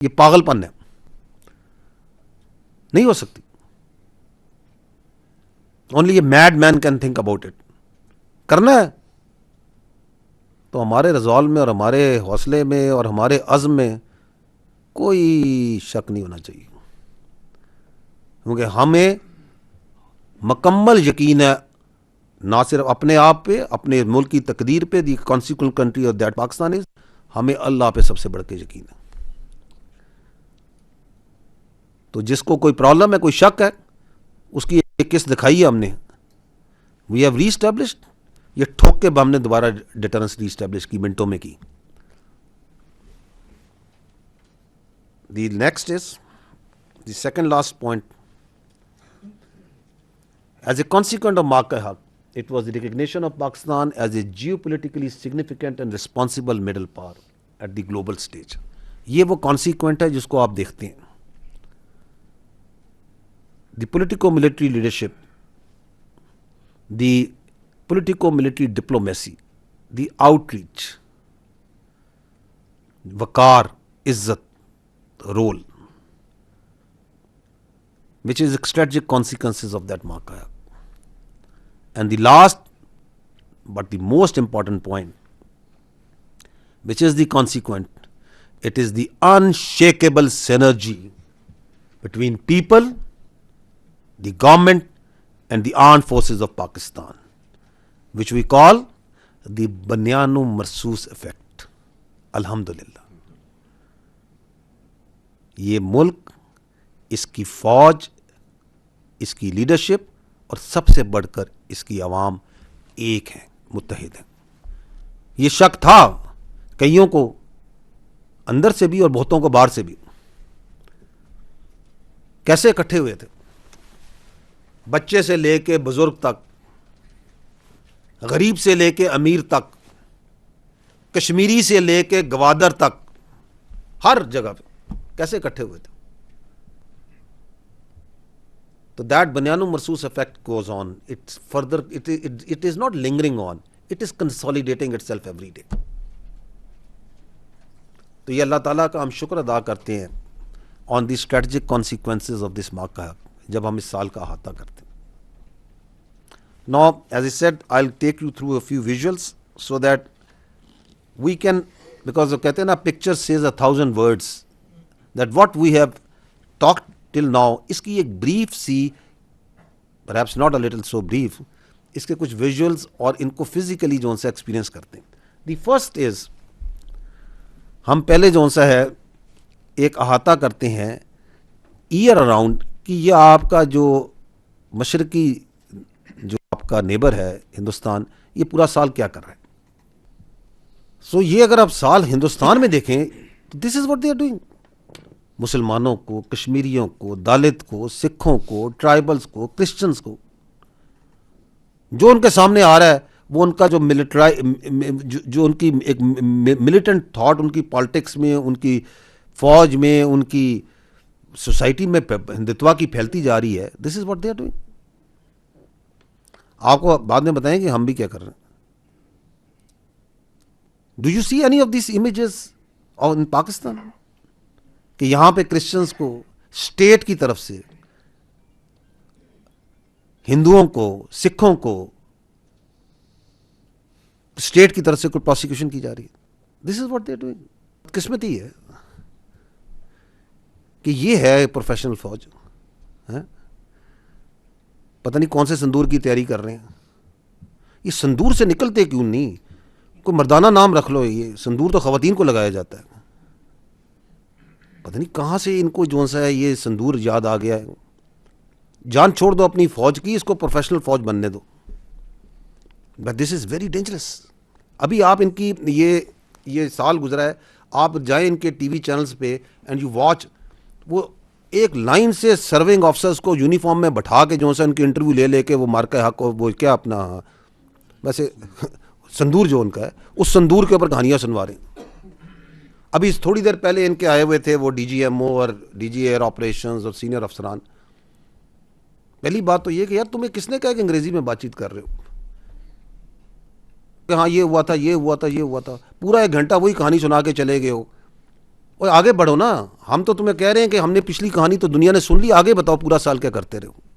یہ پاگل پن ہے، نہیں ہو سکتی. Only a mad man can think about it. کرنا ہے تو ہمارے رزالو میں اور ہمارے حوصلے میں اور ہمارے عزم میں کوئی شک نہیں ہونا چاہیے، کیونکہ ہمیں مکمل یقین ہے نہ صرف اپنے آپ پہ، اپنے ملک کی تقدیر پہ، the constitutional country of that Pakistan is, ہمیں اللہ پہ سب سے بڑھ کے یقین ہے. تو جس کو کوئی پرابلم ہے، کوئی شک ہے، اس کی ایک قسط دکھائی ہے ہم نے. We have reestablished. یہ ٹھوک کے ہم نے دوبارہ ڈیٹرنس ری اسٹیبلش کی، منٹوں میں کی. The next is the second last point. As a consequent of مارکہ حق, it was the recognition of Pakistan as a geopolitically significant and responsible middle power at the global stage. یہ وہ consequent ہے جس کو آپ دیکھتے ہیں. The politico-military leadership, the politico-military diplomacy, the outreach, وقار, عزت, role, which is strategic consequences of that marker. And the last but the most important point, which is the consequent, it is the unshakable synergy between people, the government and the armed forces of Pakistan, which we call the Banyanu Marsoos effect. Alhamdulillah. یہ ملک, اس کی فوج, اس کی leadership اور سب سے بڑھ کر اس کی عوام ایک ہیں, متحد ہیں. یہ شک تھا کئیوں کو اندر سے بھی اور بہتوں کو باہر سے بھی. کیسے اکٹھے ہوئے تھے؟ بچے سے لے کے بزرگ تک, غریب سے لے کے امیر تک, کشمیری سے لے کے گوادر تک, ہر جگہ پہ کیسے اکٹھے ہوئے تھے. تو دیٹ بنیانو مرسوس effect goes on. It's further, it is not lingering on. It is consolidating itself every day. تو یہ اللہ تعالیٰ کا ہم شکر ادا کرتے ہیں on the strategic consequences of this marker جب ہم اس سال کا احاطہ کرتے ہیں. Now, as I said, I'll take you through a few visuals so that we can, because وہ کہتے ہیں نا picture says 1,000 words, that what we have talked till now, اس کی ایک brief C, perhaps not a little so brief, اس کے کچھ visuals اور ان کو physically جو ان سے experience کرتے ہیں. The first is, ہم پہلے جو ان سے ہے ایک احاطہ کرتے ہیں ایئر اراؤنڈ کہ یہ آپ کا جو مشرقی جو آپ کا نیبر ہے ہندوستان, یہ پورا سال کیا کر رہا ہے. سو یہ اگر آپ سال ہندوستان میں دیکھیں تو this is what they are doing. مسلمانوں کو, کشمیریوں کو, دالت کو, سکھوں کو, ٹرائبلز کو, کرسچنز کو, جو ان کے سامنے آ رہا ہے وہ ان کا جو جو ان کی ایک ملیٹنٹ تھاٹ, ان کی پالیٹکس میں, ان کی فوج میں, ان کی سوسائٹی میں ہندتوا کی پھیلتی جا رہی ہے. This is what they are doing. آپ کو بعد میں بتائیں کہ ہم بھی کیا کر رہے ہیں. Do you see any of these images in Pakistan کہ یہاں پہ کرسچنس کو اسٹیٹ کی طرف سے, ہندوؤں کو, سکھوں کو اسٹیٹ کی طرف سے کوئی پروسیکیوشن کی جا رہی ہے؟ This is what they are doing. قسمتی ہے کہ یہ ہے پروفیشنل فوج. پتہ نہیں کون سے سندور کی تیاری کر رہے ہیں. یہ سندور سے نکلتے کیوں نہیں؟ کوئی مردانہ نام رکھ لو. یہ سندور تو خواتین کو لگایا جاتا ہے. پتہ نہیں کہاں سے ان کو جو سا ہے یہ سندور یاد آ گیا ہے. جان چھوڑ دو اپنی فوج کی, اس کو پروفیشنل فوج بننے دو. But this is very dangerous. ابھی آپ ان کی یہ سال گزرا ہے, آپ جائیں ان کے ٹی وی چینلز پہ اینڈ یو واچ, وہ ایک لائن سے سرونگ آفسرز کو یونیفارم میں بٹھا کے جو سا ان کی انٹرویو لے کے وہ مارکہ حق کو, وہ کیا اپنا ویسے سندور جو ان کا ہے, اس سندور کے اوپر کہانیاں سنوا رہے ہیں. ابھی تھوڑی دیر پہلے ان کے آئے ہوئے تھے وہ ڈی جی ایم او اور ڈی جی ایئر آپریشنز اور سینئر افسران. پہلی بات تو یہ کہ یار تمہیں کس نے کہا کہ انگریزی میں بات چیت کر رہے ہو, کہ ہاں یہ ہوا تھا, یہ ہوا تھا, یہ ہوا تھا. پورا 1 گھنٹہ وہی کہانی سنا کے چلے گئے ہو. اور آگے بڑھو نا. ہم تو تمہیں کہہ رہے ہیں کہ ہم نے پچھلی کہانی تو دنیا نے سن لی, آگے بتاؤ پورا سال کیا کرتے رہو.